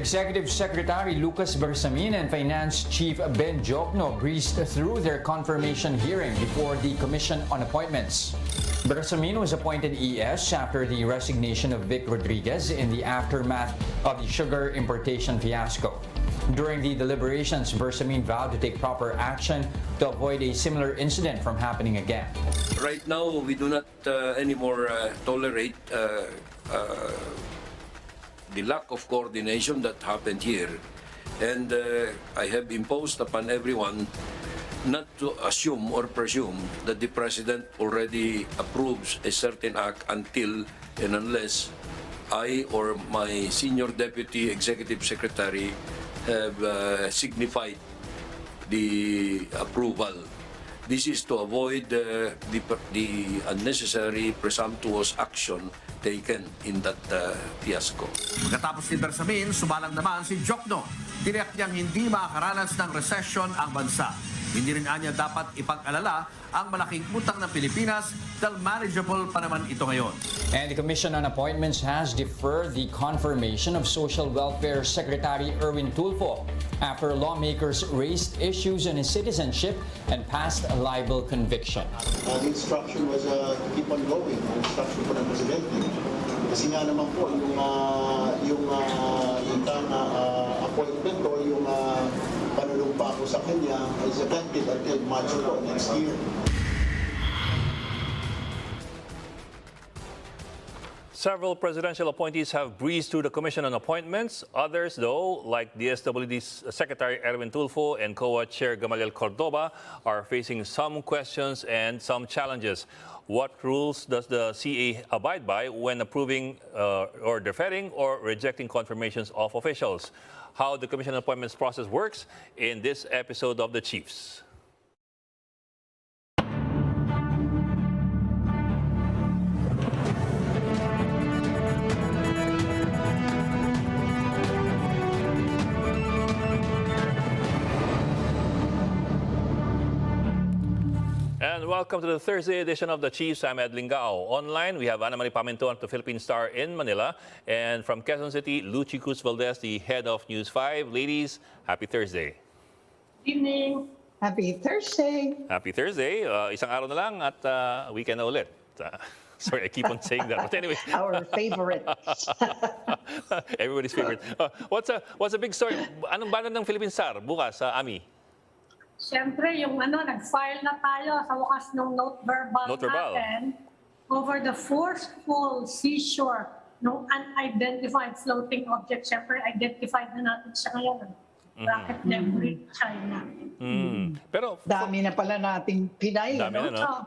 Executive Secretary Lucas Bersamin and Finance Chief Ben Jokno breezed through their confirmation hearing before the Commission on Appointments. Bersamin was appointed ES after the resignation of Vic Rodriguez in the aftermath of the sugar importation fiasco. During the deliberations, Bersamin vowed to take proper action to avoid a similar incident from happening again. Right now, we do not anymore tolerate the lack of coordination that happened here. And I have imposed upon everyone not to assume or presume that the President already approves a certain act until and unless I or my Senior Deputy Executive Secretary have signified the approval. This is to avoid the unnecessary presumptuous action taken in that fiasco. Pagkatapos ni Bersamin, sumalang naman si Jokno. Tiniyak niyang hindi makakaranas ng recession ang bansa. Hindi rin anya dapat ipag-alala ang malaking utang ng Pilipinas dahil manageable pa naman ito ngayon. And the Commission on Appointments has deferred the confirmation of Social Welfare Secretary Erwin Tulfo after lawmakers raised issues on his citizenship and passed a libel conviction. The instruction was to keep on going. Ang instruction po ng Presidente. Kasi nga naman po, yung appointment o yung panunumpa ko sa kanya is effective until March po next year. Several presidential appointees have breezed through the Commission on Appointments. Others, though, like DSWD's Secretary Erwin Tulfo and COA Chair Gamaliel Cordoba, are facing some questions and some challenges. What rules does the CA abide by when approving or deferring or rejecting confirmations of officials? How the Commission on Appointments process works in this episode of The Chiefs. And welcome to the Thursday edition of The Chiefs. I'm Ed Lingao. Online, we have Ana Marie Pamintuan of the Philippine Star in Manila. And from Quezon City, Lucy Cruz Valdez, the head of News 5. Ladies, happy Thursday. Evening. Happy Thursday. Happy Thursday. Isang araw na lang at weekend na ulit. Sorry, I keep on saying that. But anyway. Our favorite. Everybody's favorite. What's a big story? Anong banat ng Philippine Star bukas, Ami? Siyempre, yung nag-file na tayo sa wakas ng note verbal natin over the forceful seizure ng unidentified floating object. Siyempre, identified na natin siya ngayon. Rocket debris, China. Pero dami na pala nating Pinay. Dami na, no?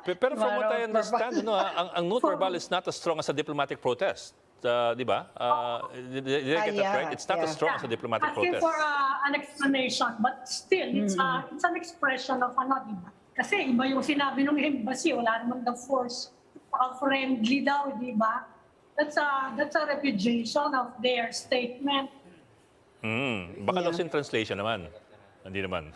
Pero from what I understand, ang note verbal is not as strong as a diplomatic protest. Di ba? Did I get that right? It's not as strong as a diplomatic protest. Asking for an explanation, but still, it's an expression of di ba? Kasi iba yung sinabi ng embassy, wala naman the force. Friendly daw, di ba? That's a repudiation of their statement. Baka lost in translation naman. Hindi naman.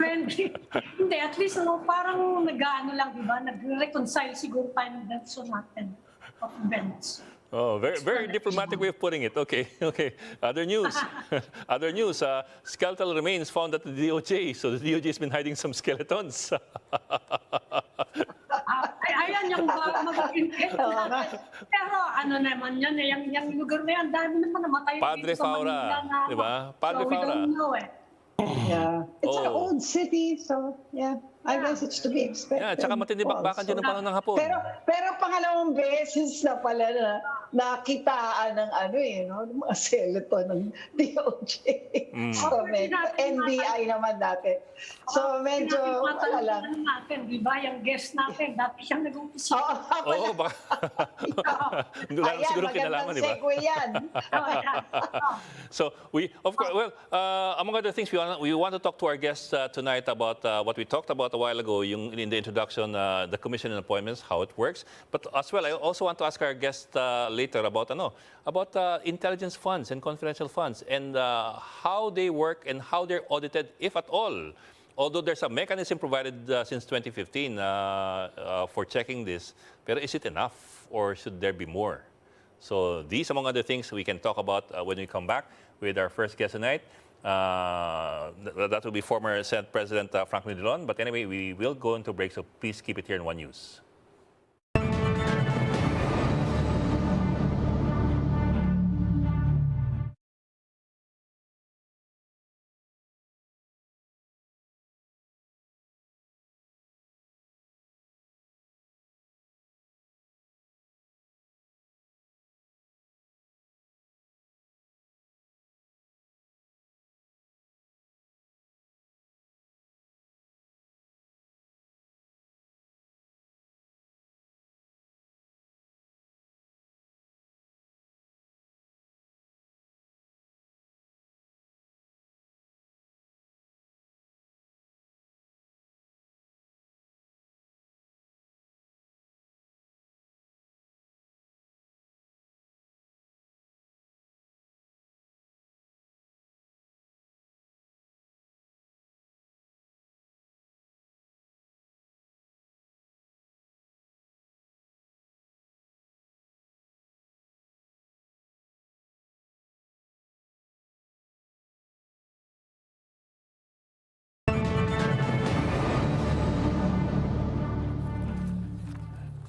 Friendly. Hindi, at least parang nag-ano lang, di ba? Nag-reconcile siguro tayo ng version natin of events. Oh, very diplomatic way of putting it. Okay. Other news. Skeletal remains found at the DOJ. So the DOJ has been hiding some skeletons. Ayan yung magiging pero naman yan, yung lugar na yan, dami naman namatay. Padre Faura, di ba? Padre Faura. We don't know Yeah, it's an old city, so yeah, I guess it's to be expected. Yeah, tsaka matindi bakbakan dyan ng panahon ng hapon. Pero pangalawang beses na pala nakitaan ng ng mga skeleton ng DOJ. So, NBI naman natin. So, medyo wala lang. Natin, di ba? Yung guest natin, dati siyang nag-umpisa. Oo, baka. Siguro kinalaman, di ba? Segue yan. So, of course, well, among other things, we want to talk to our guests tonight about what we talked about a while ago in the introduction, the Commission on Appointments, how it works. But as well, I also want to ask our guest later about intelligence funds and confidential funds and how they work and how they're audited, if at all. Although there's a mechanism provided since 2015 for checking this, pero is it enough or should there be more? So these, among other things, we can talk about when we come back with our first guest tonight. That will be former Senate President Franklin Dillon. But anyway, we will go into break, so please keep it here in One News.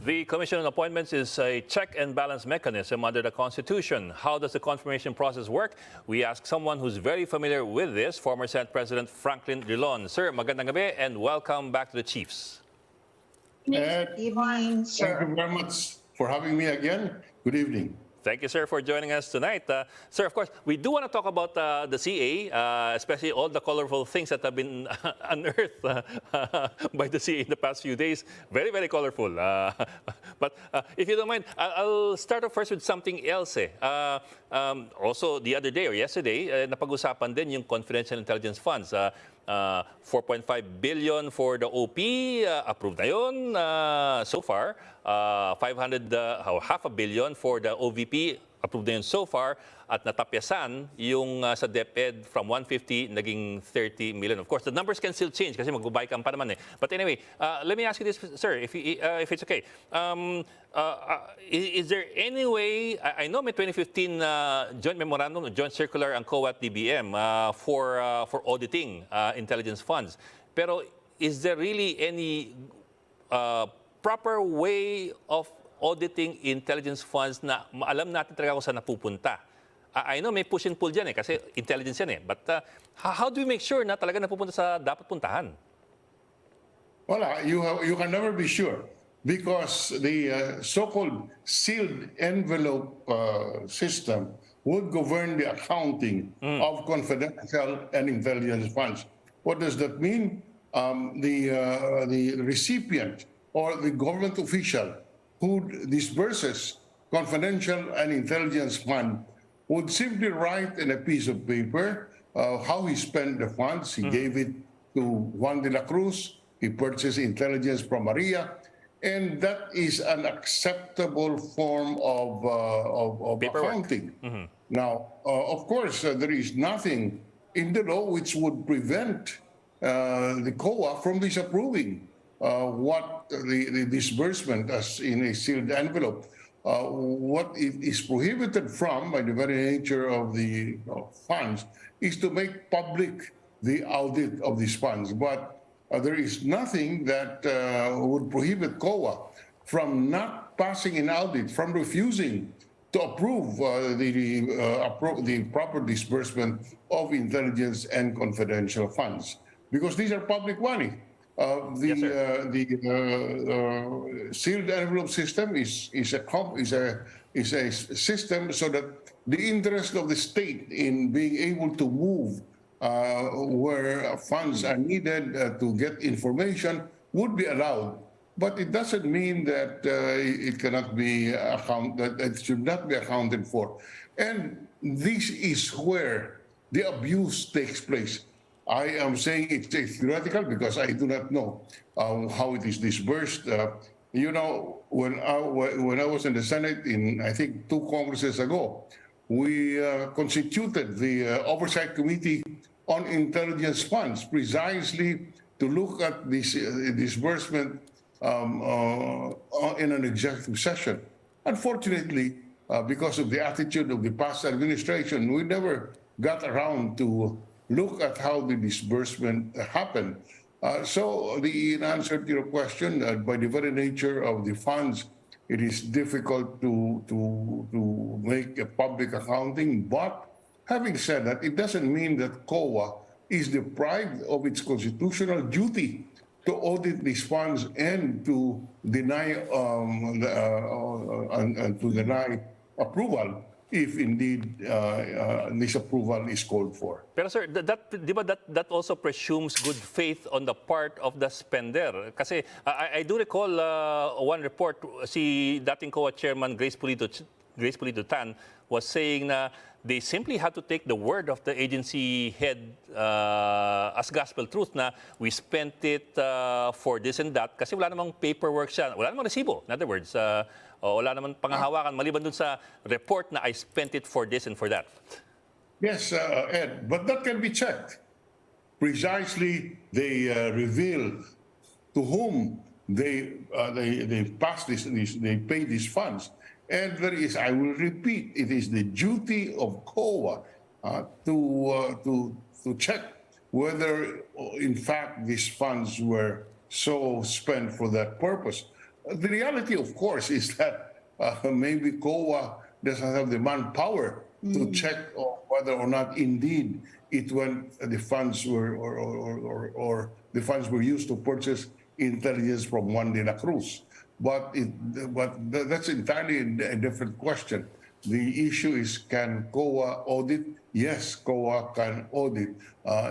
The Commission on Appointments is a check and balance mechanism under the Constitution. How does the confirmation process work? We ask someone who's very familiar with this, former Senate President Franklin Dillon. Sir, magandang gabi and welcome back to the Chiefs. Good evening, sir. Thank you very much for having me again. Good evening. Thank you, sir, for joining us tonight. Sir, of course, we do want to talk about the CA, especially all the colorful things that have been unearthed by the CA in the past few days. Very, very colorful. But if you don't mind, I'll start off first with something else. Also, the other day or yesterday, napag-usapan din yung confidential intelligence funds. 4.5 billion for the OP, approved na yun so far. 500 billion for the OVP, approved na yun so far. At natapyasan yung sa DepEd from 150 naging 30 million. Of course, the numbers can still change kasi magbabay ka pa naman eh. But anyway, let me ask you this, sir, if it's okay. Is there any way, I know may 2015 joint memorandum, joint circular ang COA at DBM for auditing intelligence funds. Pero is there really any proper way of auditing intelligence funds na alam natin talaga kung saan napupunta? I know may push and pull dyan eh, kasi intelligence yan eh. But how do we make sure na talaga napupunta sa dapat puntahan? Well, you can never be sure because the so-called sealed envelope system would govern the accounting of confidential and intelligence funds. What does that mean? The recipient or the government official who disburses confidential and intelligence fund would simply write in a piece of paper how he spent the funds. He gave it to Juan de la Cruz. He purchased intelligence from Maria. And that is an acceptable form of accounting. Now, of course, there is nothing in the law which would prevent the COA from disapproving what the disbursement as in a sealed envelope. What it is prohibited from, by the very nature of the funds, is to make public the audit of these funds. But there is nothing that would prohibit COA from not passing an audit, from refusing to approve the proper disbursement of intelligence and confidential funds, because these are public money. The sealed envelope system is a system so that the interest of the state in being able to move where funds are needed to get information would be allowed, but it doesn't mean that it cannot be that it should not be accounted for, and this is where the abuse takes place. I am saying it's theoretical because I do not know how it is disbursed. You know, when I was in the Senate in, I think, 2 Congresses ago, we constituted the Oversight Committee on Intelligence Funds precisely to look at this disbursement in an executive session. Unfortunately, because of the attitude of the past administration, we never got around to look at how the disbursement happened. So in answer to your question, by the very nature of the funds, it is difficult to make a public accounting. But having said that, it doesn't mean that COA is deprived of its constitutional duty to audit these funds and to deny approval if indeed this approval is called for. Pero sir, di ba that also presumes good faith on the part of the spender? Kasi I do recall one report, si dating COA chairman Grace Pulido Tan was saying na they simply had to take the word of the agency head as gospel truth na we spent it for this and that kasi wala namang paperwork siya, wala namang resibo. In other words, wala namang pangahawakan maliban dun sa report na I spent it for this and for that. Yes, Ed, but that can be checked. Precisely, they reveal to whom they pass they pay these funds. And there is, I will repeat, it is the duty of COA to check whether, in fact, these funds were so spent for that purpose. The reality, of course, is that maybe COA doesn't have the manpower to check whether or not indeed the funds were or the funds were used to purchase intelligence from Juan de la Cruz. But that's entirely a different question. The issue is, can COA audit? Yes, COA can audit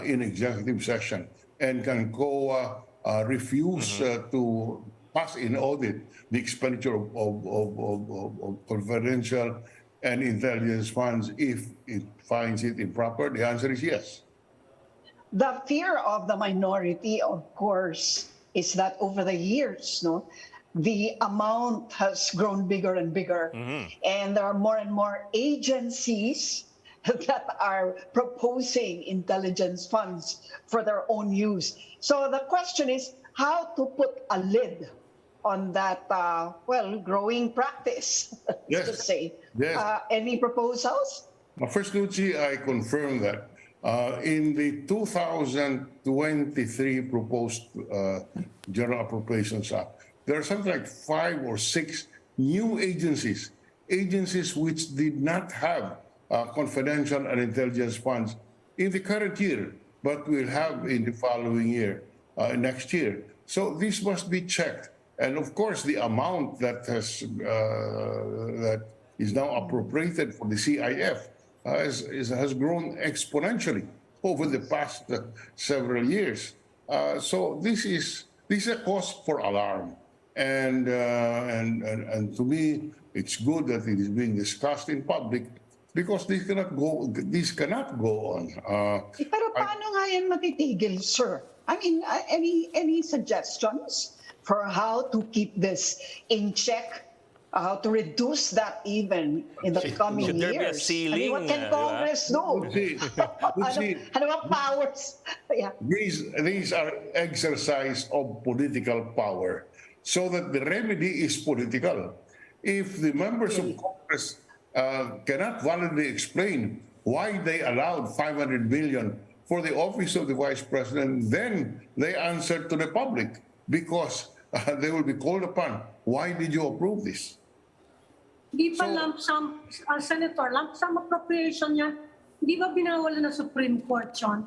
in executive session. And can COA refuse to pass in audit the expenditure of confidential and intelligence funds if it finds it improper? The answer is yes. The fear of the minority, of course, is that over the years, the amount has grown bigger and bigger. And there are more and more agencies that are proposing intelligence funds for their own use. So the question is how to put a lid on that, growing practice, Yes. to say. Yes. Any proposals? First, Lucy, I confirm that in the 2023 proposed General Appropriations Act, there are something like 5 or 6 new agencies which did not have confidential and intelligence funds in the current year, but will have in the following year, next year. So this must be checked. And of course, the amount that is now appropriated for the CIF has grown exponentially over the past several years. So this is a cause for alarm. And to me, it's good that it is being discussed in public because this cannot go on. Pero paano nga yan matitigil, sir? I mean, any suggestions for how to keep this in check? How to reduce that even in the coming Should there years? be a ceiling? What can Congress do? Ano bang powers? Yeah. These are exercise of political power, so that the remedy is political. If the members of Congress cannot validly explain why they allowed 500 million for the office of the Vice President, then they answer to the public because they will be called upon. Why did you approve this? Di ba lump sum, Senator, lump sum appropriation yan, di ba binawalan ng Supreme Court yun?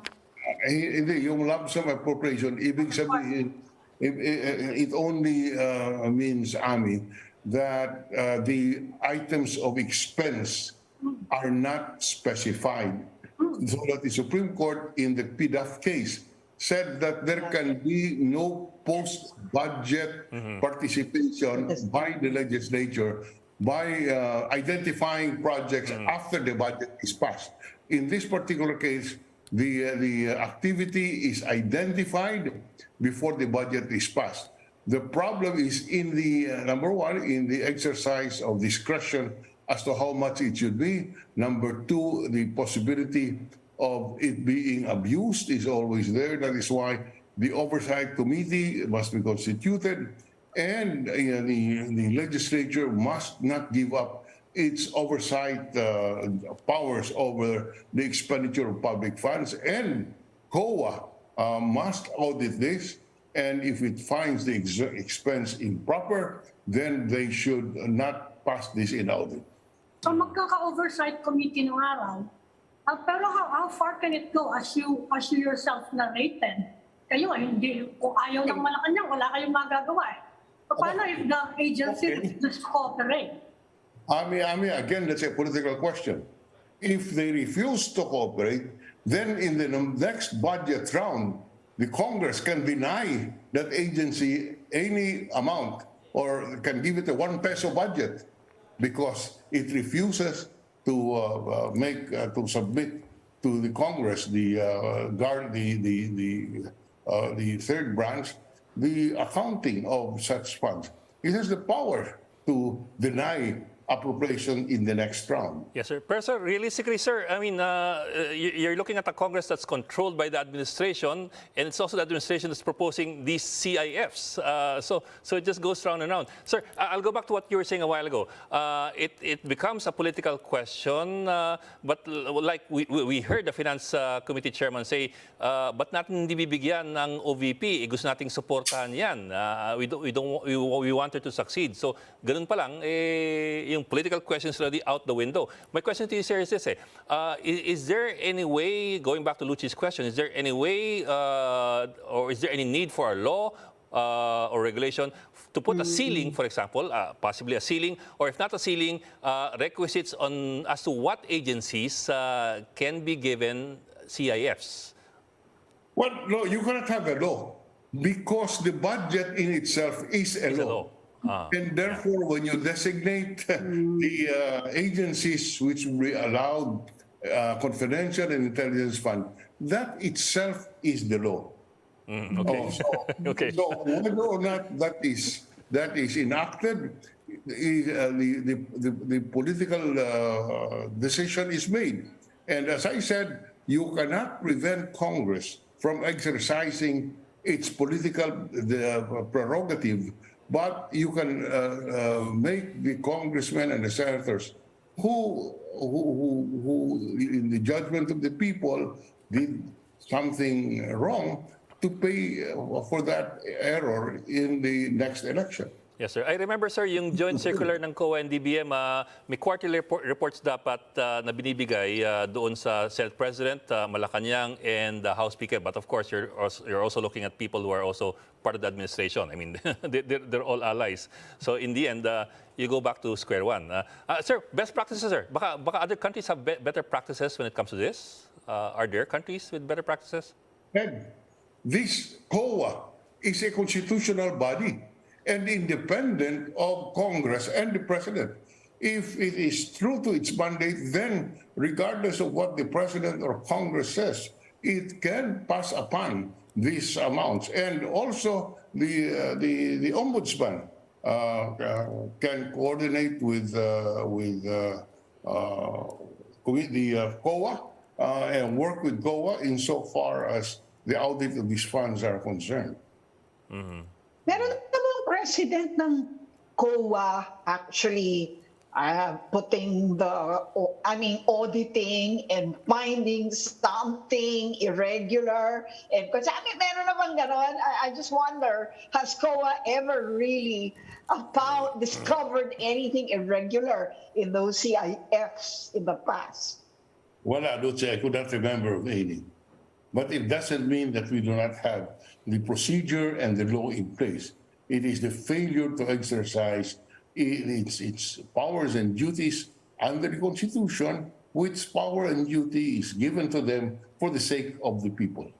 Hindi, yung lump sum appropriation, ibig sabihin, it only means, Ami, that the items of expense are not specified. So that the Supreme Court in the PDAF case said that there can be no post-budget participation by the legislature by identifying projects after the budget is passed. In this particular case, the activity is identified before the budget is passed. The problem is in the, number one, in the exercise of discretion as to how much it should be. Number two, the possibility of it being abused is always there. That is why the oversight committee must be constituted, and the legislature must not give up its oversight powers over the expenditure of public funds, and COA must audit this, and if it finds the expense improper, then they should not pass this in audit. So magkaka-oversight committee nung araw. Pero how far can it go as you yourself narrated? Kayo hindi, kung ayaw ng Malacanang, wala kayong magagawa eh. Paano if the agency just cooperate? I mean, again, that's a political question. If they refuse to cooperate, then in the next budget round, the Congress can deny that agency any amount or can give it a 1 peso budget because it refuses to submit to the Congress the third branch the accounting of such funds. It has the power to deny appropriation in the next round. Yes, sir. Pero sir, realistically, sir, I mean, you're looking at a Congress that's controlled by the administration, and it's also the administration that's proposing these CIFs. So it just goes round and round. Sir, I'll go back to what you were saying a while ago. It becomes a political question, but like we heard the Finance Committee Chairman say, ba't natin hindi bibigyan ng OVP? Gusto nating supportahan yan. We want her to succeed. So, ganun pa lang, yung political questions already out the window. My question to you, sir, is this: is there any way, going back to Luci's question, is there any way or is there any need for a law or regulation to put a ceiling, for example, possibly a ceiling, or if not a ceiling, requisites on as to what agencies can be given CIFs? Well, no, you cannot have a law because the budget in itself is a law. And therefore, when you designate the agencies which will be allowed confidential and intelligence fund, that itself is the law. Okay. Okay. So whether or not that is enacted, the political decision is made. And as I said, you cannot prevent Congress from exercising its political prerogative, but you can make the congressmen and the senators who, in the judgment of the people, did something wrong to pay for that error in the next election. Yes, sir. I remember, sir, yung joint circular ng COA and DBM, may quarterly reports dapat na binibigay doon sa Senate President, Malacanang, and the House Speaker. But of course, you're also looking at people who are also part of the administration. I mean, they're all allies. So in the end, you go back to square one. Sir, best practices, sir. Baka other countries have better practices when it comes to this? Are there countries with better practices? And this COA is a constitutional body and independent of Congress and the President. If it is true to its mandate, then regardless of what the President or Congress says, it can pass upon these amounts. And also the Ombudsman can coordinate with the COA and work with COA insofar as the audit of these funds are concerned. Mm-hmm. Meron namang president ng COA actually putting auditing and finding something irregular. And kasi meron namang ganon. I just wonder, has COA ever really discovered anything irregular in those CIFs in the past? Well, Dulce, I could not remember of any. But it doesn't mean that we do not have the procedure and the law in place. It is the failure to exercise its powers and duties under the Constitution, which power and duty is given to them for the sake of the people.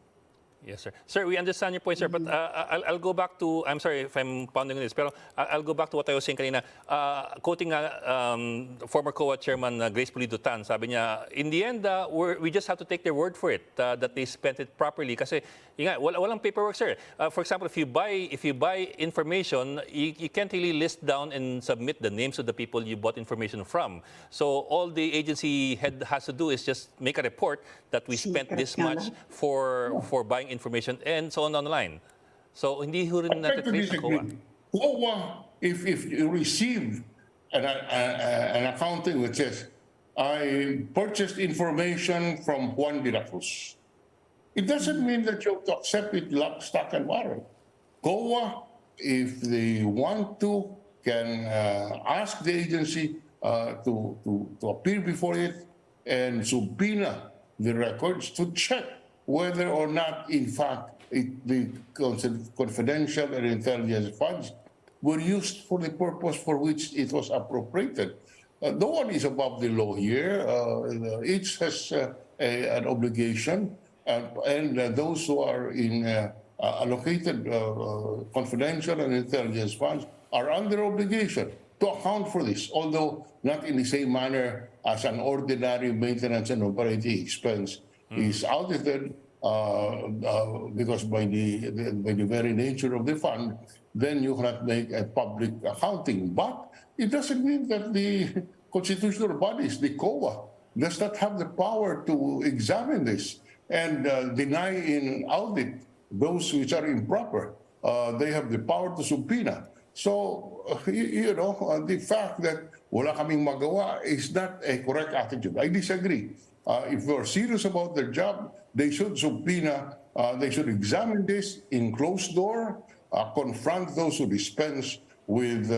Yes, sir. Sir, we understand your point, sir, but I'll go back to, I'm sorry if I'm pounding on this, pero I'll go back to what I was saying kanina. Quoting former COA Chairman Grace Pulido Tan, sabi niya, in the end, we just have to take their word for it, that they spent it properly. Kasi, walang paperwork, sir. For example, if you buy information, you can't really list down and submit the names of the people you bought information from. So all the agency head has to do is just make a report that we spent this much for buying information and so on the line. So hindi ho rin natin trace ang COA. COA, if you receive an accounting which says, I purchased information from Juan de la Cruz. It doesn't mean that you have to accept it lock, stock, and barrel. COA, if they want to, can ask the agency to appear before it and subpoena the records to check whether or not, in fact, the confidential and intelligence funds were used for the purpose for which it was appropriated. No one is above the law here. Each has an obligation, and those who are in allocated confidential and intelligence funds are under obligation to account for this, although not in the same manner as an ordinary maintenance and operating expense is audited, because by the very nature of the fund, then you cannot make a public accounting. But it doesn't mean that the constitutional bodies, the COA, does not have the power to examine this and deny in audit those which are improper. They have the power to subpoena. So, the fact that wala kaming magawa is not a correct attitude. I disagree. If they're serious about their job, they should subpoena, they should examine this in closed door, confront those who dispense with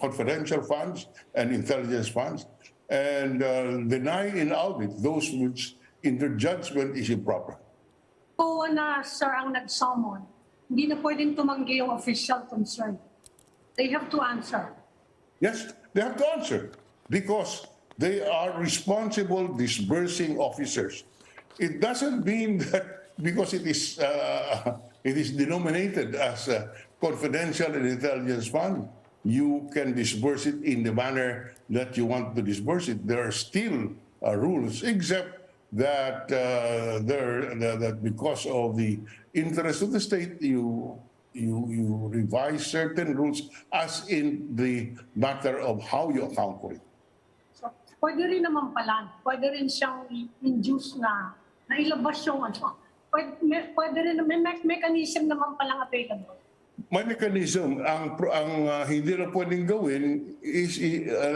confidential funds and intelligence funds, and deny in audit those which in their judgment is improper. COA na, sir, ang nag-summon. Hindi na pwedeng tumanggi yung official concern. They have to answer. Yes, they have to answer because they are responsible disbursing officers. It doesn't mean that because it is denominated as a confidential and intelligence fund, you can disburse it in the manner that you want to disburse it. There are still rules, except that that because of the interest of the state, you revise certain rules as in the matter of how you account for it. So, pwede rin naman pala, pwede rin siyang induce na ilabas yung ano. Pwede rin, may mechanism naman palang available. May mechanism. Ang hindi na pwedeng gawin is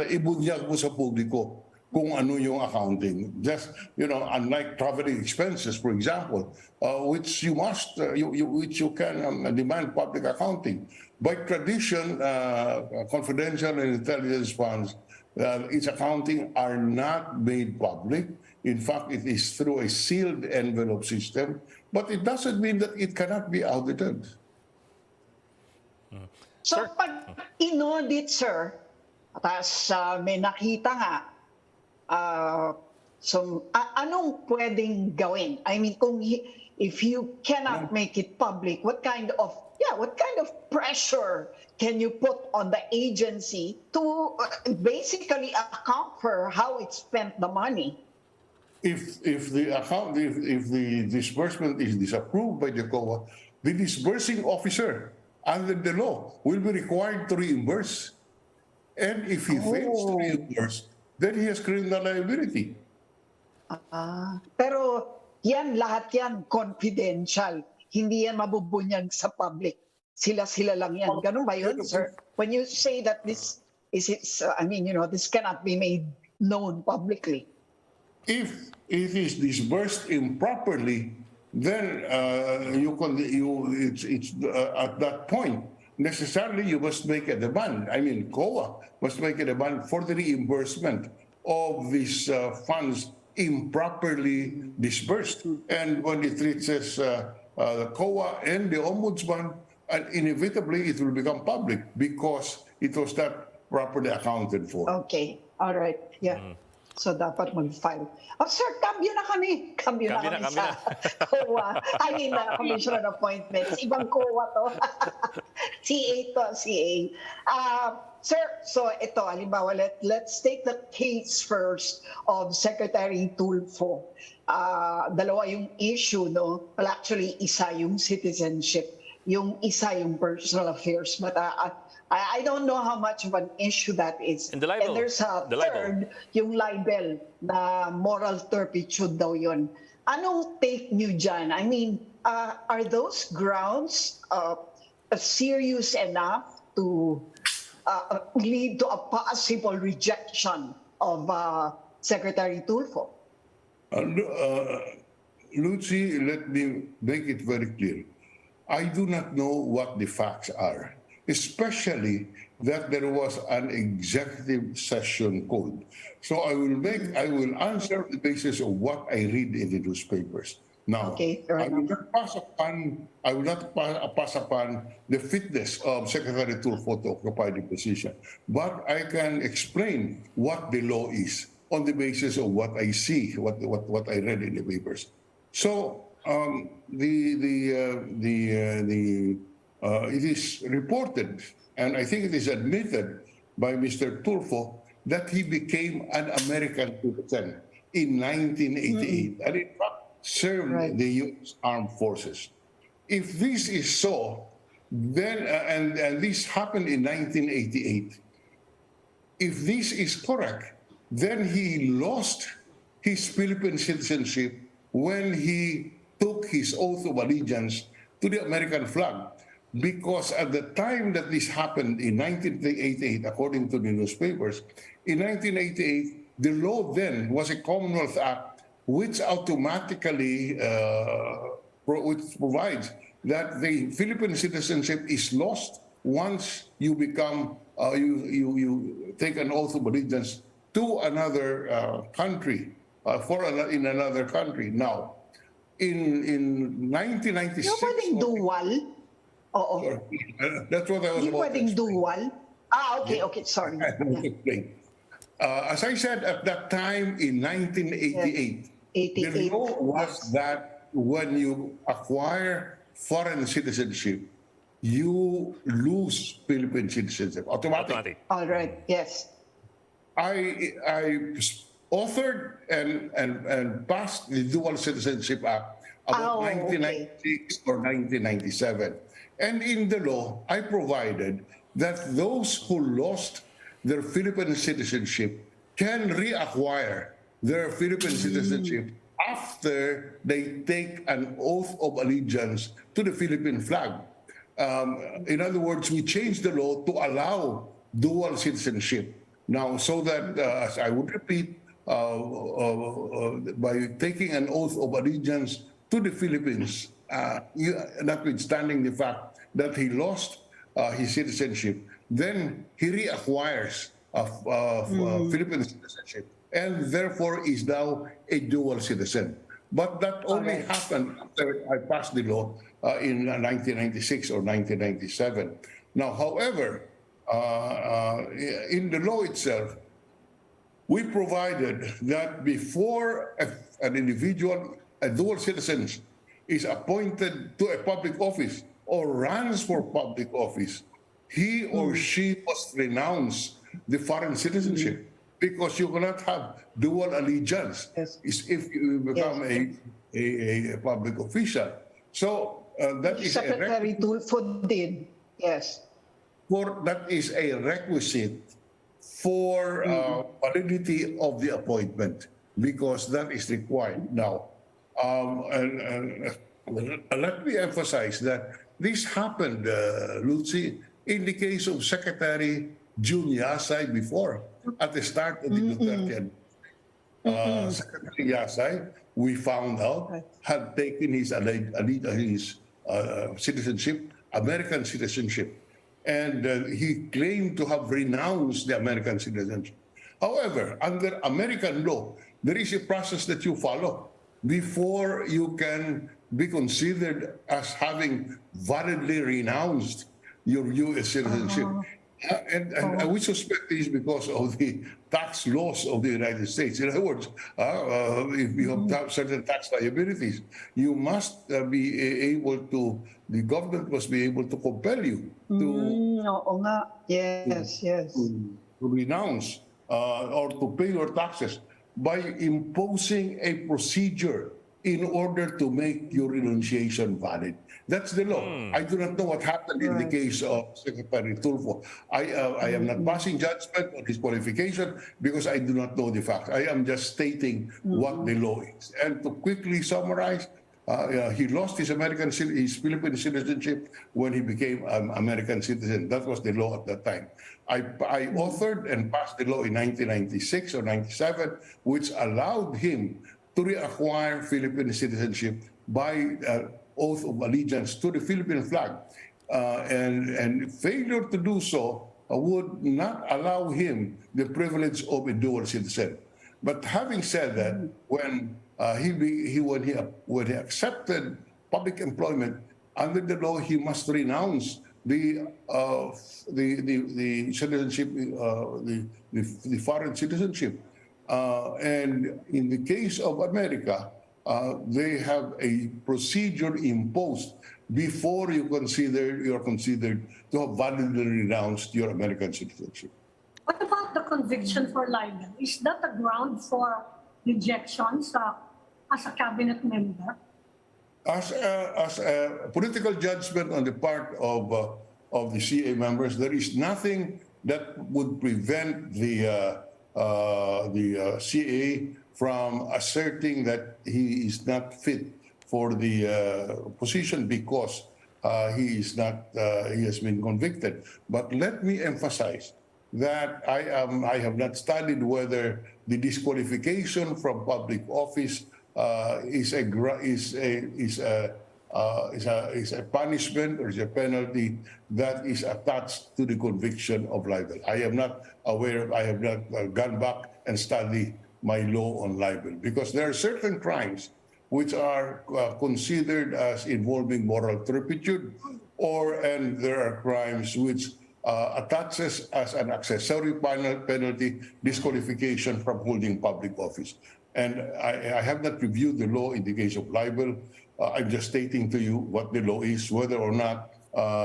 ibunyag mo sa publiko kung ano yung accounting. Just, unlike traveling expenses, for example, which you must, which you can demand public accounting. By tradition, confidential and intelligence funds, its accounting are not made public. In fact, it is through a sealed envelope system, but it doesn't mean that it cannot be audited. So pag in-audit, sir, tapos may nakita nga, so anong pwedeng gawin? I mean, if you cannot make it public, what kind of pressure can you put on the agency to basically account for how it spent the money? If the disbursement is disapproved by the COA, the disbursing officer under the law will be required to reimburse. And if he fails to reimburse, then he has criminal liability. Pero lahat yan confidential. Hindi yan mabubunyag sa public. Sila lang yan. Ganun ba yun, sir? When you say that this cannot be made known publicly. If it is disbursed improperly, then it's at that point, necessarily you must make a demand. I mean, COA must make a demand for the reimbursement of these funds improperly disbursed. And when it reaches the COA and the Ombudsman, inevitably it will become public because it was not properly accounted for. Okay, all right, yeah. So dapat mag-file. Oh, sir, cambio na kami. Cambio na kami sa COA. I mean, Commission on Appointments. Ibang COA to. CA to, CA. Sir, so ito, halimbawa, let's take the case first of Secretary Tulfo. Dalawa yung issue, no? Well, actually, isa yung citizenship. Yung isa yung personal affairs. But I don't know how much of an issue that is. And the libel. And there's a third, yung libel, na moral turpitude daw yun. Anong take nyo dyan? I mean, are those grounds serious enough to lead to a possible rejection of Secretary Tulfo? Lucy, let me make it very clear. I do not know what the facts are, especially that there was an executive session code. So I will answer on the basis of what I read in the newspapers. Now, Okay, fair I will enough. not pass upon the fitness of Secretary Tulfo to occupy the position, but I can explain what the law is on the basis of what I see, what I read in the papers. So it is reported, and I think it is admitted by Mr. Tulfo, that he became an American citizen in 1988, and in fact served Right. the U.S. Armed Forces. If this is so, then and this happened in 1988. If this is correct, then he lost his Philippine citizenship when he took his oath of allegiance to the American flag. Because at the time that this happened in 1988, according to the newspapers, in 1988, the law then was a Commonwealth Act which automatically which provides that the Philippine citizenship is lost once you become you take an oath of allegiance to another country in another country. Now, in 1996, Hindi pwedeng dual? Oo. that's what I was Hindi about to pwedeng explain. dual? Okay, sorry. Explain. As I said, at that time in 1988, the 88. law was that when you acquire foreign citizenship, you lose Philippine citizenship automatically. Automatic. All right, yes. I authored and passed the Dual Citizenship Act about Okay. 1996 or 1997. And in the law, I provided that those who lost their Philippine citizenship can reacquire their Philippine citizenship after they take an oath of allegiance to the Philippine flag. In other words, we changed the law to allow dual citizenship. Now, so that, as I would repeat, by taking an oath of allegiance to the Philippines, notwithstanding the fact that he lost his citizenship, then he reacquires Philippine citizenship and therefore is now a dual citizen. But that only happened after I passed the law in 1996 or 1997. Now, however, in the law itself, we provided that before an individual, a dual citizen, is appointed to a public office or runs for public office, he or she must renounce the foreign citizenship because you cannot have dual allegiance if you become a public official. So that is Secretary Tulfo did, yes. that is a requisite for validity of the appointment because that is required now. Let me emphasize that this happened, Lucy, in the case of Secretary June Yasay before, at the start of the Duterte. Secretary Yasay, we found out, had taken his citizenship, American citizenship, and he claimed to have renounced the American citizenship. However, under American law, there is a process that you follow before you can be considered as having validly renounced your U.S. citizenship. And we suspect this because of the tax laws of the United States. In other words, if you have certain tax liabilities, you must be able to, the government must be able to compel you to, Oo nga. Yes. to renounce or to pay your taxes by imposing a procedure in order to make your renunciation valid. That's the law. I do not know what happened in the case of Secretary Tulfo. I am not passing judgment on his qualification because I do not know the facts. I am just stating what the law is. And to quickly summarize, He lost his his Philippine citizenship when he became an American citizen. That was the law at that time. I authored and passed the law in 1996 or 97, which allowed him to reacquire Philippine citizenship by oath of allegiance to the Philippine flag. And failure to do so would not allow him the privilege of a dual citizen. But having said that, when he accepted public employment under the law, he must renounce the citizenship, the foreign citizenship. And in the case of America, they have a procedure imposed before you're considered to have validly renounced your American citizenship. What about the conviction for libel? Is that a ground for rejections as a cabinet member? As a political judgment on the part of the CA members, there is nothing that would prevent the CA from asserting that he is not fit for the position because he has been convicted. But let me emphasize that I have not studied whether the disqualification from public office is a punishment or is a penalty that is attached to the conviction of libel. I am not aware. I have not gone back and studied my law on libel because there are certain crimes which are considered as involving moral turpitude, and there are crimes which attaches as an accessory penalty disqualification from holding public office. And I have not reviewed the law in the case of libel. I'm just stating to you what the law is, whether or not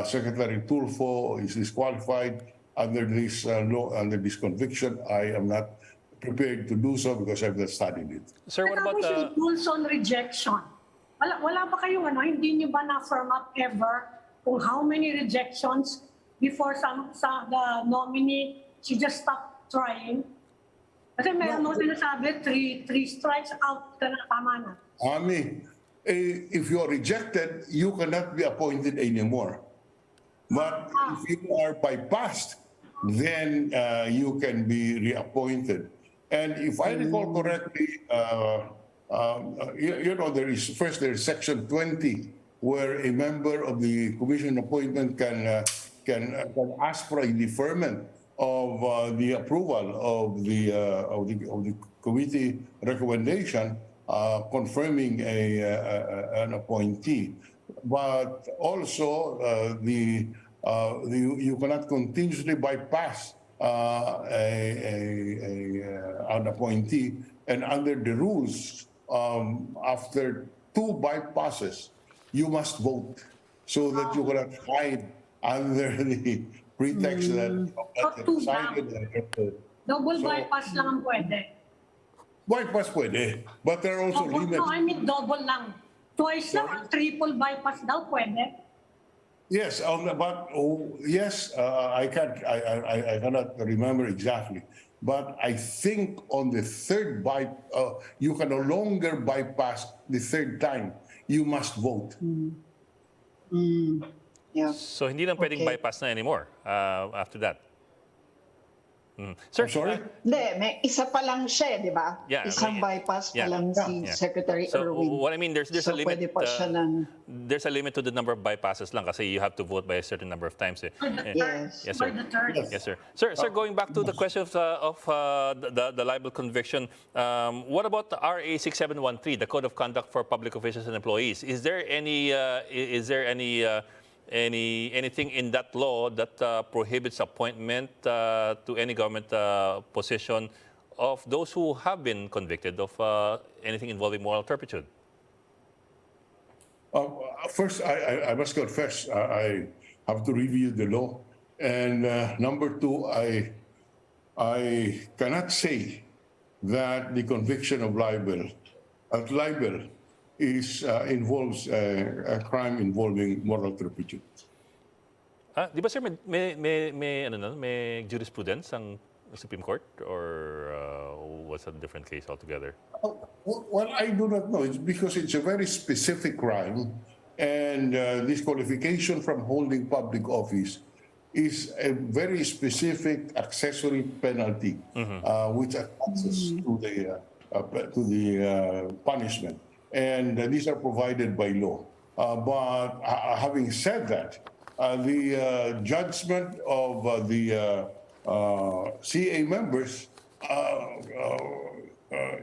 Secretary Tulfo is disqualified under this law, under this conviction. I am not prepared to do so because I've not studied it. Sir, what about the rules on rejection? Wala ba kayong hindi niyo ba na-firm up ever kung how many rejections before the nominee, she just stopped trying? Kasi meron mo sinasabi, three strikes out ka na, tama na. Ami, if you are rejected, you cannot be appointed anymore. But if you are bypassed, then you can be reappointed. And if I recall correctly, there is Section 20, where a member of the commission appointment can ask for a deferment of the approval of the committee recommendation confirming an appointee. But also you cannot continuously bypass an appointee, and under the rules, after 2 bypasses, you must vote so that you cannot hide under the pretext that decided. Double bypass lang ang pwede. Bypass pwede, but there are also limits. No, I mean double lang. Twice lang or triple bypass daw pwede. Yes, I cannot remember exactly, but I think on the third you can no longer bypass the third time. You must vote. Yeah. So hindi na pwedeng bypass na anymore after that. Sir, I'm sorry? Hindi, may isa pa lang siya, di ba? Yeah, Isang bypass pa lang si Secretary so Erwin. what I mean, there's a limit. Pwede pa siya ng... There's a limit to the number of bypasses lang kasi you have to vote by a certain number of times. Yes. Yes, sir. Yes, sir. Sir, going back to the question of the libel conviction, what about the RA 6713, the Code of Conduct for Public Officials and Employees? Is there anything in that law that prohibits appointment to any government position of those who have been convicted of anything involving moral turpitude? First, I must confess, I have to review the law. And number 2, I cannot say that the conviction of libel involves a crime involving moral turpitude. Di ba sir may jurisprudence ang Supreme Court, or was it a different case altogether? Well, I do not know. It's because it's a very specific crime, and disqualification from holding public office is a very specific accessory penalty, which attaches to the punishment, and these are provided by law. But having said that, the judgment of the CA members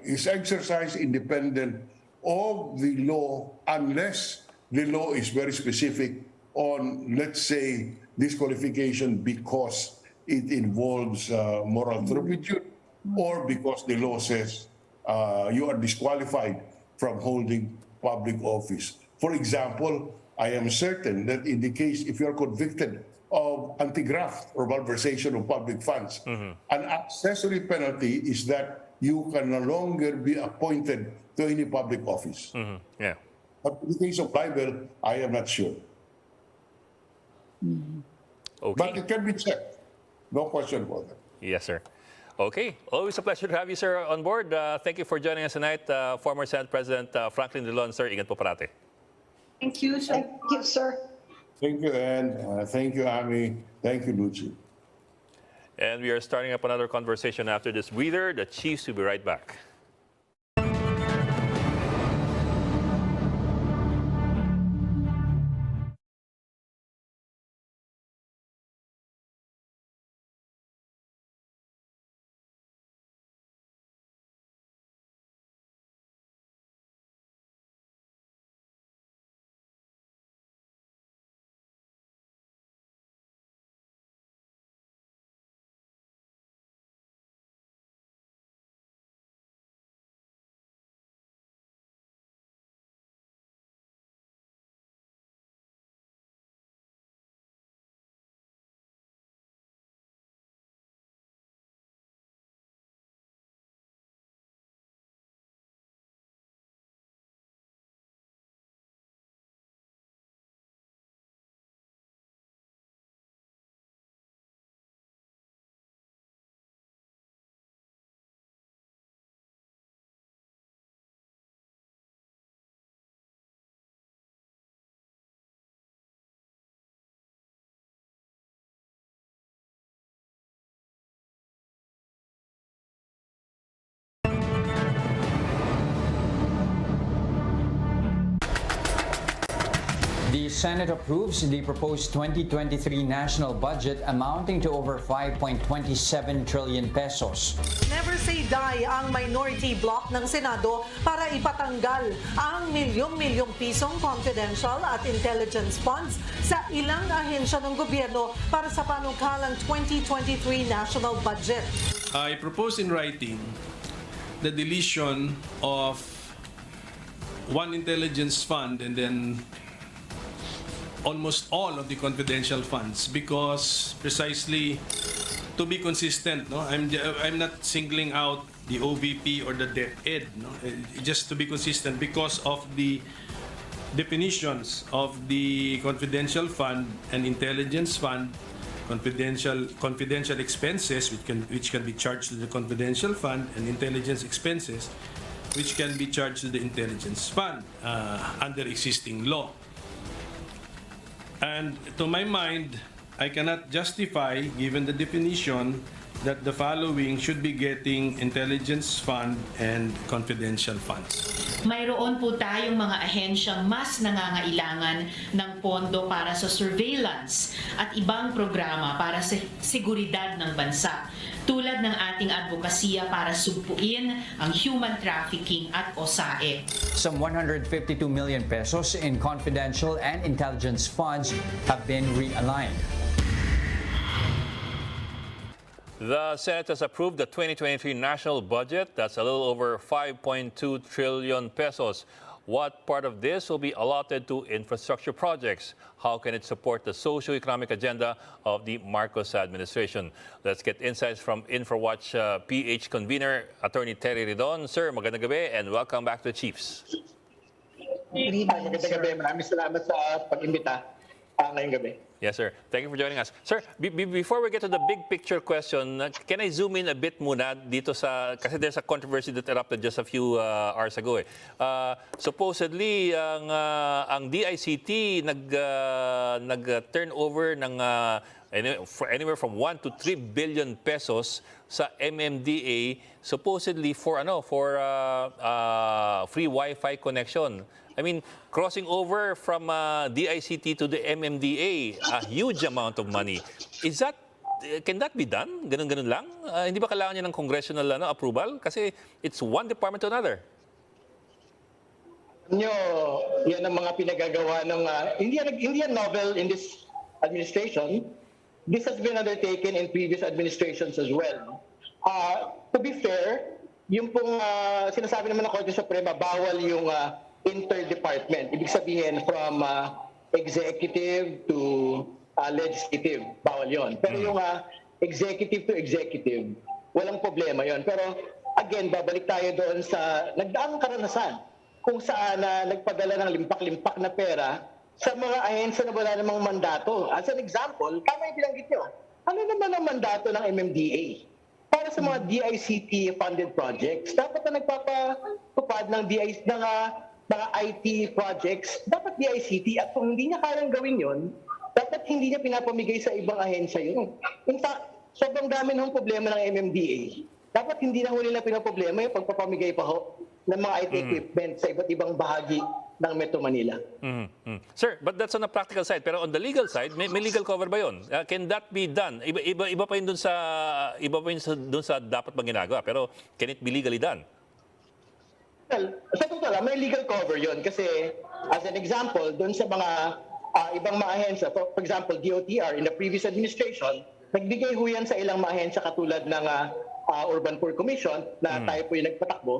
is exercised independent of the law, unless the law is very specific on, let's say, disqualification because it involves moral turpitude, or because the law says you are disqualified from holding public office. For example, I am certain that in the case, if you are convicted of anti-graft or malversation of public funds, an accessory penalty is that you can no longer be appointed to any public office. Yeah. But in the case of libel, I am not sure. Okay. But it can be checked. No question about that. Yes, sir. Okay. Always a pleasure to have you, sir, on board. Thank you for joining us tonight. Former Senate President Franklin Drilon, sir. Ingat po parati. Thank you, sir. Thank you, sir. Thank you, Anne. Thank you, Ami. Thank you, Lucy. And we are starting up another conversation after this breather. The Chiefs will be right back. The Senate approves the proposed 2023 national budget amounting to over 5.27 trillion pesos. Never say die ang minority bloc ng Senado para ipatanggal ang milyong-milyong pisong confidential at intelligence funds sa ilang ahensya ng gobyerno para sa panukalang 2023 national budget. I propose in writing the deletion of one intelligence fund and then almost all of the confidential funds, because precisely to be consistent, no, I'm not singling out the OVP or the DepEd, no, just to be consistent because of the definitions of the confidential fund and intelligence fund. Confidential expenses which can be charged to the confidential fund, and intelligence expenses which can be charged to the intelligence fund under existing law. And to my mind, I cannot justify, given the definition, that the following should be getting intelligence fund and confidential funds. Mayroon po tayong mga ahensyang mas nangangailangan ng pondo para sa surveillance at ibang programa para sa seguridad ng bansa, tulad ng ating advokasya para sugpuin ang human trafficking at OSAE. Some 152 million pesos in confidential and intelligence funds have been realigned. The Senate has approved the 2023 national budget. That's a little over 5.2 trillion pesos. What part of this will be allotted to infrastructure projects? How can it support the socio-economic agenda of the Marcos administration? Let's get insights from InfoWatch PH convener, Attorney Terry Ridon. Sir, magandang gabi and welcome back to the Chiefs. Good evening, Magandang gabi. Maraming salamat sa pag-imbita. ngayong gabi. Yes, sir. Thank you for joining us. Sir, before we get to the big picture question, can I zoom in a bit muna dito sa, kasi there's a controversy that erupted just a few hours ago. Supposedly, ang DICT nag-turn over ng anywhere from 1 to 3 billion pesos sa MMDA, supposedly for free Wi-Fi connection. I mean, crossing over from DICT to the MMDA, a huge amount of money. Can that be done? Ganun-ganun lang? Hindi ba kailangan niya ng congressional approval? Kasi it's one department to another. Yan ang mga pinagagawa ng hindi yan novel in this administration. This has been undertaken in previous administrations as well. To be fair, yung pong sinasabi naman ng Korte Suprema, bawal yung interdepartment. Ibig sabihin from executive to legislative, bawal yon. Pero yung executive to executive, walang problema yon. Pero again, babalik tayo doon sa nagdaang karanasan kung saan nagpadala ng limpak-limpak na pera sa mga ahensya na wala namang mandato. As an example, tama yung binanggit nyo. Ano naman ang mandato ng MMDA? Para sa mga DICT-funded projects, dapat na nagpapatupad ng mga IT projects, dapat DICT. At kung hindi niya kayang gawin yon, dapat hindi niya pinapamigay sa ibang ahensya yun. In fact, sobrang dami ng problema ng MMDA. Dapat hindi na huli na pinaproblema yung pagpapamigay pa ho ng mga IT equipment sa iba't ibang bahagi ng Metro Manila. Sir, but that's on the practical side. Pero on the legal side, may legal cover ba yun? Can that be done? Iba pa yun dun sa dapat bang ginagawa. Pero can it be legally done? Well, sa totoo lang, may legal cover yon kasi as an example, doon sa mga ibang mga ahensya, for example, DOTR, in the previous administration, nagbigay ho yan sa ilang mga ahensya katulad ng Urban Poor Commission na tayo po yung nagpatakbo.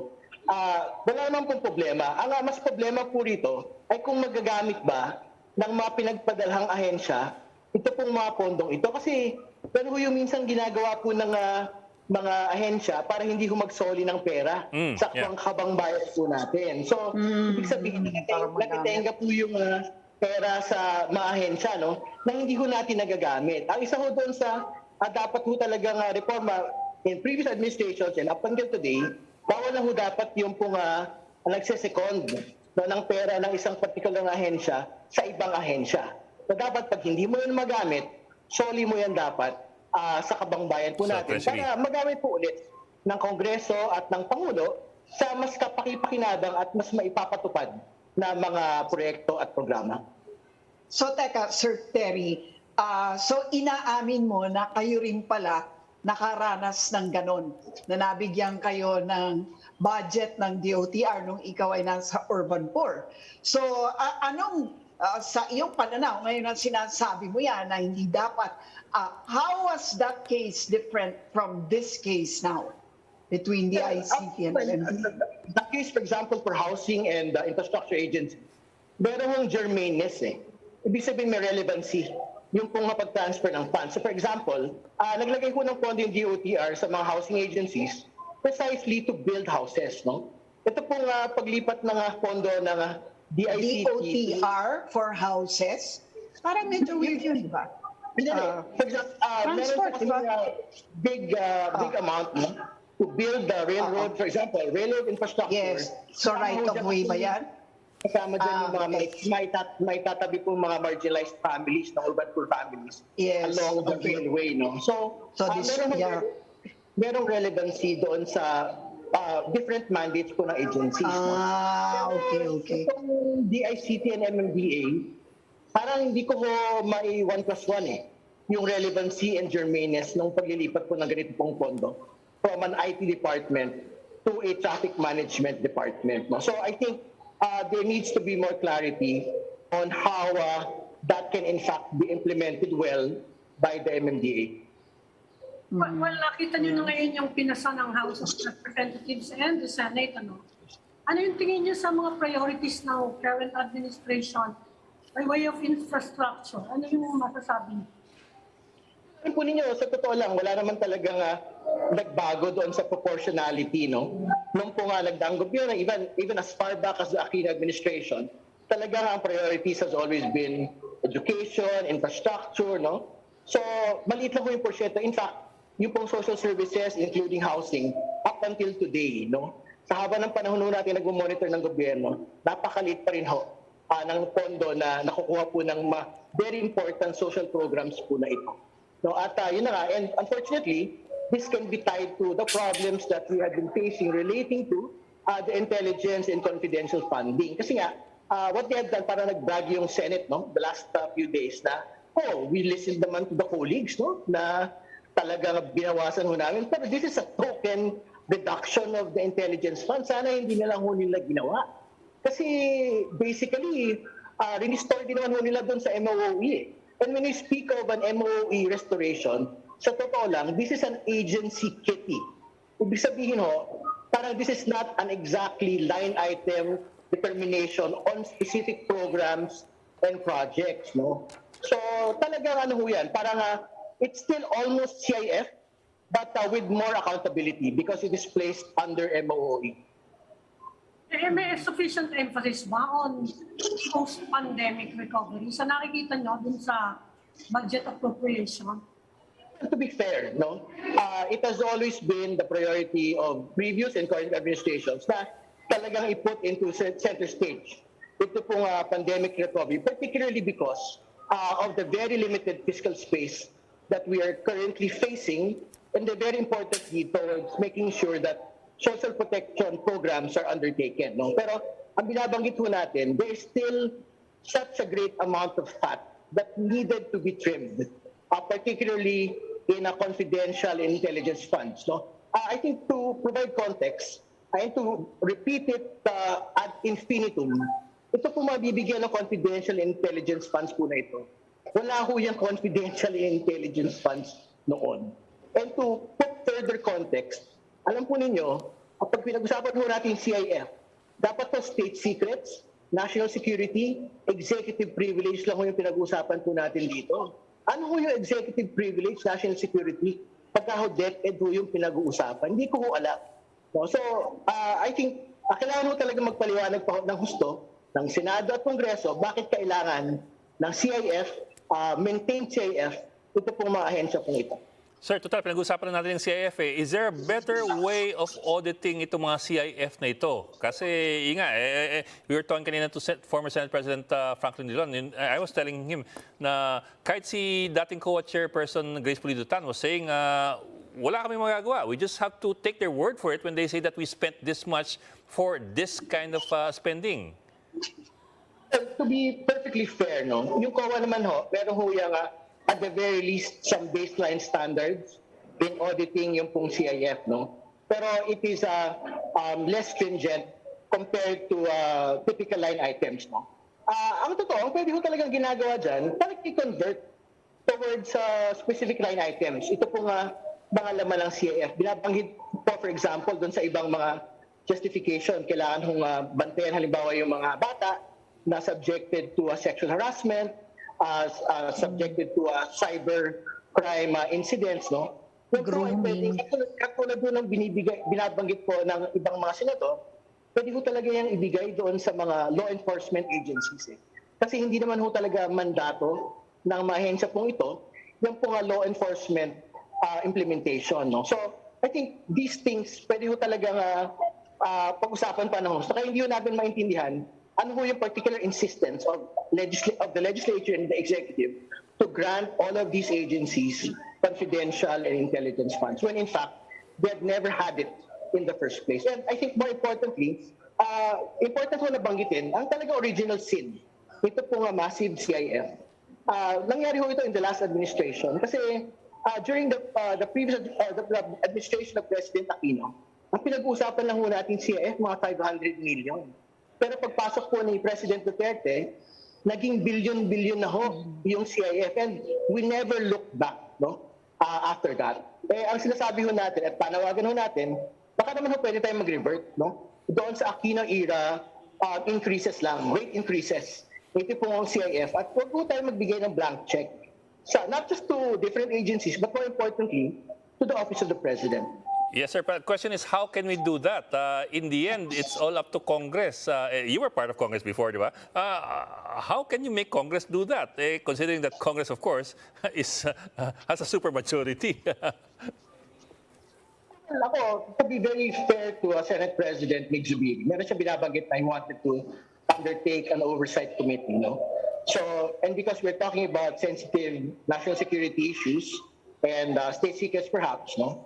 Wala naman pong problema. Ang mas problema po rito ay kung magagamit ba ng mga pinagpadalhang ahensya ito pong mga pondong ito. Kasi pero yung minsan ginagawa po ng mga ahensya para hindi ho magsoli ng pera sa habang bayad po natin. So, ibig sabihin, nakitenga po yung pera sa mga ahensya, no, na hindi ho natin nagagamit. Ang isa ho doon sa dapat ho talagang reforma in previous administrations and up until today, bawal na ho dapat yung pong nagsesecond ng pera ng isang particular ahensya sa ibang ahensya. So, dapat pag hindi mo yun magamit, soli mo yan dapat sa kabangbayan po natin para magamit po ulit ng Kongreso at ng Pangulo sa mas kapakipakinabang at mas maipapatupad na mga proyekto at programa. So teka, Sir Terry, so inaamin mo na kayo rin pala nakaranas ng ganon, na nabigyan kayo ng budget ng DOTR nung ikaw ay nasa urban poor. So anong sa iyong pananaw, ngayon ang sinasabi mo yan na hindi dapat, how was that case different from this case now between the ICT and MMDA? The case, for example, for housing and infrastructure agency, meron hong germaneness eh. Ibig sabihin may relevancy yung pong pag-transfer ng funds. So for example, naglagay ko ng pondo yung DOTR sa mga housing agencies precisely to build houses. No? Ito pong paglipat ng pondo ng DICT. DOTR for houses? Parang medyo weird yun, di ba? For example, meron po big amount to build the railroad, for example, railroad infrastructure. Yes. So right of way ba yan? Kasama dyan yung mga may tatabi po mga marginalized families, na urban poor families, along the railway. No? So merong relevancy doon sa different mandates po ng agencies. Okay. Itong DICT and MMDA, parang hindi ko may 1+1 eh. Yung relevancy and germaneness ng paglilipat po ng ganito pong pondo from an IT department to a traffic management department. No? So I think there needs to be more clarity on how that can in fact be implemented well by the MMDA. Well, nakita nyo na ngayon yung pinasa ng House of Representatives and the Senate. Ano yung tingin nyo sa mga priorities ng current administration by way of infrastructure? Ano yung masasabi nyo? Ano po ninyo, sa totoo lang, wala naman talagang nagbago doon sa proportionality. No? Nung po nga nagdaang gobyerno, even as far back as the Aquino administration, talagang ang priorities has always been education, infrastructure, no? So, maliit lang po yung porsyento. In fact, yung pong social services, including housing, up until today, no? Sa haba ng panahon natin nag-monitor ng gobyerno, napakaliit pa rin ho ng pondo na nakukuha po ng very important social programs po na ito. No, at yun na nga, and unfortunately, this can be tied to the problems that we have been facing relating to the intelligence and confidential funding. Kasi nga, what they have done, para nag-brag yung Senate, no, the last few days na, we listened naman to the colleagues, no, na talagang binawasan ho namin. Pero this is a token reduction of the intelligence fund. Sana hindi na lang ho nila ginawa. Kasi basically, rinistore din naman ho nila doon sa MOE. And when you speak of an MOE restoration, sa totoo lang, this is an agency kitty. Ibig sabihin ho, parang this is not an exactly line item determination on specific programs and projects, no? So talagang ano ho yan, parang it's still almost CIF, but with more accountability because it is placed under MOE. May sufficient emphasis ba on post-pandemic recovery? So nakikita nyo dun sa budget appropriation? To be fair, no, it has always been the priority of previous and current administrations na talagang i-put into center stage ito pong pandemic recovery, particularly because of the very limited fiscal space that we are currently facing, and the very importantly towards making sure that social protection programs are undertaken. No? Pero ang binabanggit ho natin, there is still such a great amount of fat that needed to be trimmed, particularly in a confidential intelligence funds. No? I think to provide context, and to repeat it ad infinitum, ito po mabibigyan ng confidential intelligence funds po na ito. Wala ho yung confidential intelligence funds noon. And to put further context, alam po ninyo, kapag pinag-usapan po natin CIF, dapat po state secrets, national security, executive privilege lang po yung pinag-usapan po natin dito. Ano po yung executive privilege, national security? Pagka ho DepEd po yung pinag-uusapan, hindi ko ho alam. No? So, I think, kailangan mo talaga magpaliwanag pa ng husto ng Senado at Kongreso bakit kailangan ng CIF, maintain CIF, ito pong mga ahensya pong ito. Sir, total, pinag-usapan na natin yung CIF eh. Is there a better way of auditing itong mga CIF na ito? Kasi, yun nga, we were talking kanina to former Senate President Franklin Dillon. I was telling him na kahit si dating COA chairperson Grace Pulido-Tan was saying, wala kami magagawa. We just have to take their word for it when they say that we spent this much for this kind of spending. To be perfectly fair, no, yung COA naman ho, meron ho yung at the very least some baseline standards in auditing yung pong CIF, no? Pero it is less stringent compared to typical line items, no? Ang totoo, ang pwede ho talagang ginagawa dyan, parang i-convert towards specific line items. Ito po mga laman ng CIF. Binabanggit po, for example, doon sa ibang mga justification, kailangan hong bantayan halimbawa yung mga bata na subjected to sexual harassment, subjected to cyber crime incidents, no? Grooming. Katulad po ng binabanggit po ng ibang mga senador, pwede ho talaga yung ibigay doon sa mga law enforcement agencies. Kasi hindi naman ho talaga mandato ng mga ahensya pong ito, yung pong law enforcement implementation, no? So, I think these things pwede ho talagang pag-usapan pa ng husto. Kaya hindi ho natin maintindihan ano ho yung particular insistence of the legislature and the executive to grant all of these agencies confidential and intelligence funds when in fact they have never had it in the first place. And I think more importantly, important ho na banggitin ang talaga original sin. Ito po nga massive CIF. Nangyari ho ito in the last administration kasi during the previous administration of President Aquino, ang pinag-uusapan lang ho natin CIF mga 500 million. Pero pagpasok po ni President Duterte, naging billion-billion na ho yung CIF and we never looked back, no? After that. Ang sinasabi ho natin at panawagan ho natin, baka naman ho pwede tayo mag-revert, no? Doon sa Aquino era, increases lang, rate increases. Ito po ang CIF at huwag po tayo magbigay ng blank check. So, not just to different agencies, but more importantly, to the Office of the President. Yes, sir. But the question is, how can we do that? In the end, it's all up to Congress. You were part of Congress before, di ba? How can you make Congress do that? Considering that Congress, of course, is has a supermajority. Ako, to be very fair to Senate President Mig Zubiri, meron siya binabanggit na he wanted to undertake an oversight committee, no? So, and because we're talking about sensitive national security issues and state secrets perhaps, no?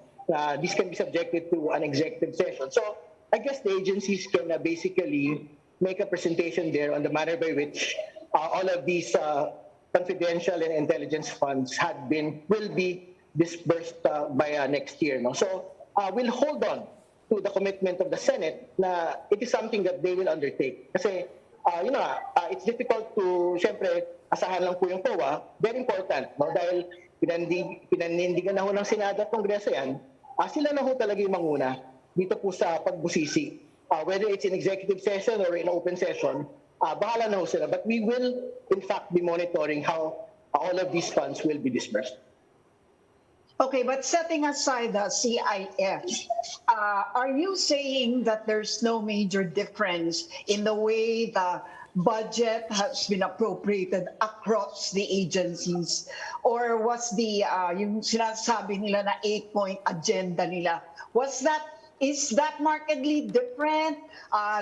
This can be subjected to an executive session. So, I guess the agencies can basically make a presentation there on the manner by which all of these confidential and intelligence funds will be disbursed by next year, no? So, we'll hold on to the commitment of the Senate na it is something that they will undertake. Kasi, it's difficult to, syempre, asahan lang po yung COA, very important, no? Dahil pinanindigan na ho ng Senado at Kongreso yan, sila na ho talaga yung manguna dito po sa pagbusisi. Whether it's in executive session or in open session, bahala na ho sila. But we will, in fact, be monitoring how all of these funds will be disbursed. Okay, but setting aside the CIF, are you saying that there's no major difference in the way the budget has been appropriated across the agencies? Or was yung sinasabi nila na 8-point agenda nila, is that markedly different?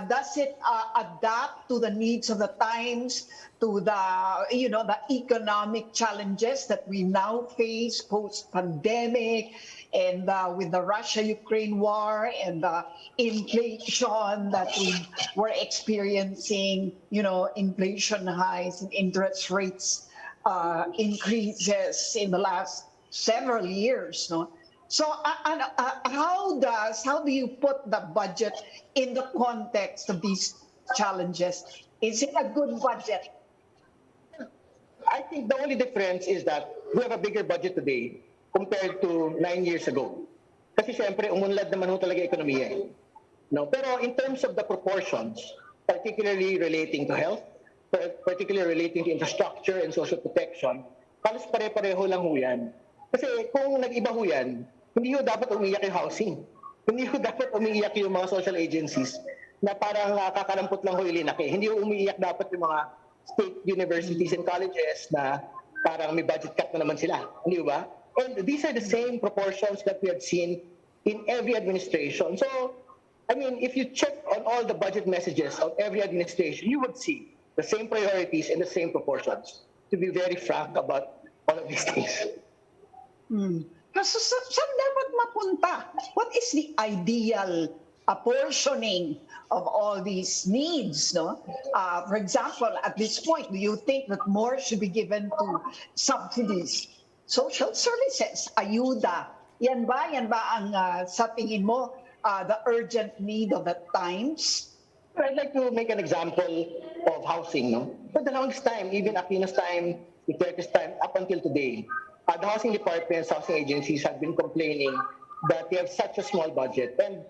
Does it adapt to the needs of the times, to the economic challenges that we now face post-pandemic, and with the Russia-Ukraine war and the inflation that we were experiencing, inflation highs and interest rates increases in the last several years, no? So how do you put the budget in the context of these challenges? Is it a good budget? I think the only difference is that we have a bigger budget today compared to 9 years ago. Kasi siyempre, umunlad naman ho talaga ekonomiya. No? Pero in terms of the proportions, particularly relating to health, particularly relating to infrastructure and social protection, halos pare-pareho lang ho yan. Kasi kung nag-iba ho yan, hindi ho dapat umiiyak yung housing. Hindi ho dapat umiiyak yung mga social agencies na parang kakarampot lang ho ilinaki. Hindi ho umiiyak dapat yung mga state universities and colleges na parang may budget cut na naman sila. Hindi ba? And these are the same proportions that we have seen in every administration. So, I mean, if you check on all the budget messages of every administration, you would see the same priorities and the same proportions, to be very frank about all of these things. So, saan dapat mapunta? What is the ideal apportioning of all these needs, no? For example, at this point, do you think that more should be given to subsidies, social services, ayuda? Yan ba ang sa tingin mo the urgent need of the times? I'd like to make an example of housing, no? For the longest time, even Aquino's time, Duterte's time, up until today, the housing departments, housing agencies have been complaining that they have such a small budget. And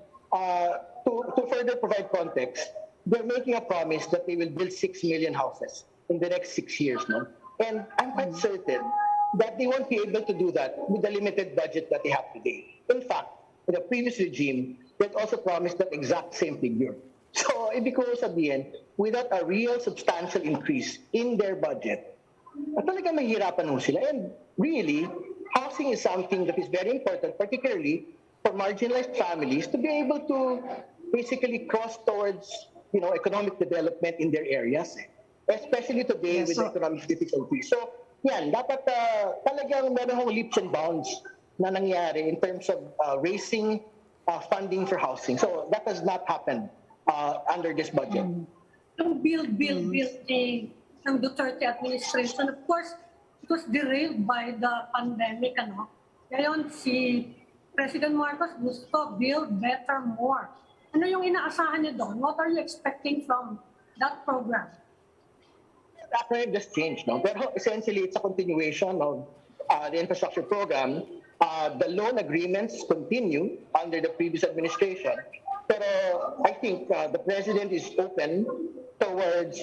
to further provide context, they're making a promise that they will build 6 million houses in the next 6 years. No? And I'm quite certain that they won't be able to do that with the limited budget that they have today. In fact, in the previous regime, they also promised that exact same figure. So, ibig ko sabihin, without a real substantial increase in their budget, talaga mahihirapan ho sila. And really, housing is something that is very important, particularly for marginalized families to be able to basically cross towards, economic development in their areas, especially today with economic difficulties. So, yan, dapat talagang meron hong leaps and bounds na nangyari in terms of raising funding for housing. So, that has not happened under this budget. Yung build ng Duterte administration, of course, it was derailed by the pandemic, ano? Ngayon, si President Marcos gusto build better more. Ano yung inaasahan niyo doon? What are you expecting from that program? That may have just changed, no? Pero essentially, it's a continuation of the infrastructure program. The loan agreements continue under the previous administration. Pero I think the President is open towards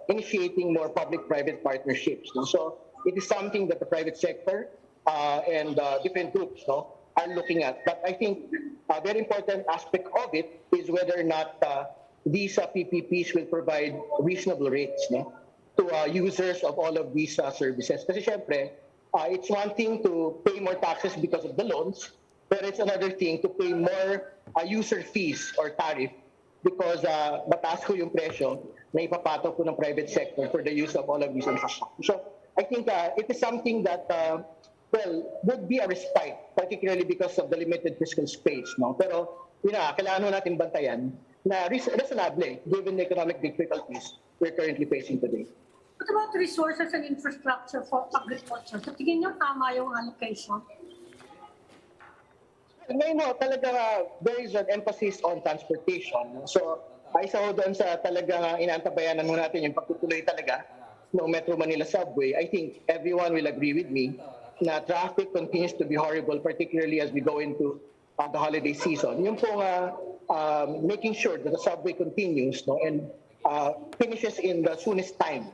initiating more public-private partnerships. No? So it is something that the private sector and different groups are looking at. But I think a very important aspect of it is whether or not these PPPs will provide reasonable rates, no, to users of all of these services. Kasi syempre, it's one thing to pay more taxes because of the loans, but it's another thing to pay more user fees or tariff because mataas ko yung presyo na ipapatok po ng private sector for the use of all of these infrastructure. So I think it is something that would be a respite, particularly because of the limited fiscal space. No? Pero kailangan natin bantayan na reasonable given the economic difficulties we're currently facing today. What about resources and infrastructure for agriculture? So tingin niyo tama yung allocation? Ngayon talaga there is an emphasis on transportation. So isa ho doon sa talagang inaantabayanan mo natin yung pagtutuloy talaga ng Metro Manila subway. I think everyone will agree with me na traffic continues to be horrible, particularly as we go into the holiday season. Yung pong making sure that the subway continues, no, and finishes in the soonest time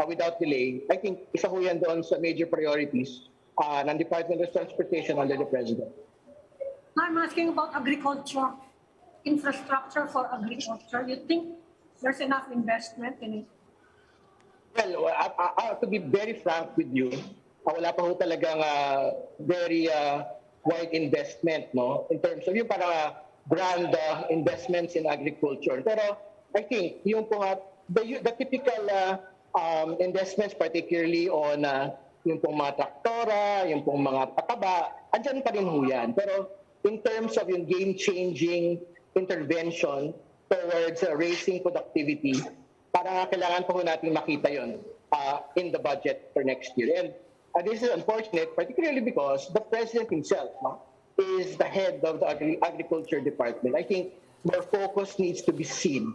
without delay. I think isa ho yan doon sa major priorities ng Department of Transportation under the President. I'm asking about agriculture, infrastructure for agriculture. You think there's enough investment in it? Well, to be very frank with you, wala pa ho talagang very wide investment, no, in terms of yung para grand investments in agriculture. Pero I think yung po the typical investments, particularly on yung pong mga traktora, yung pong mga pataba, andyan pa rin ho yan. Pero in terms of yung game-changing intervention towards raising productivity, parang kailangan pa ho natin makita yun in the budget for next year. And this is unfortunate, particularly because the President himself is the head of the Agriculture Department. I think more focus needs to be seen,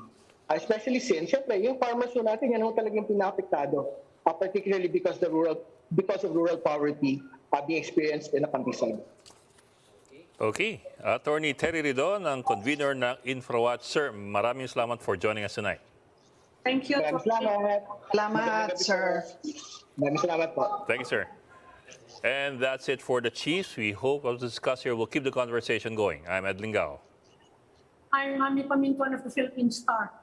especially since, syempre, yung farmers ho natin, yan ho talagang pinapektado, particularly because of rural poverty being experienced in the countryside. Okay. Attorney Terry Ridon, ang convener ng InfraWatch. Sir, maraming salamat for joining us tonight. Thank you. Maraming salamat. Salamat, sir. Maraming salamat po. Thank you, sir. And that's it for the Chiefs. We hope to discuss here. We'll keep the conversation going. I'm Ed Lingao. I'm Mami Pamintuan of the Philippine Star.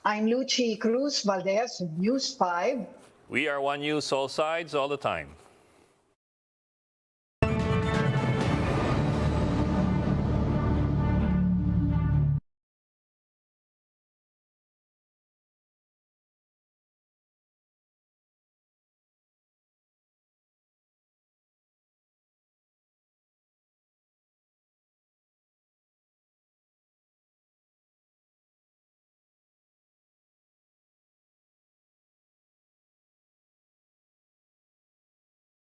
I'm Lucy Cruz Valdez, News 5. We are One News, all sides, all the time.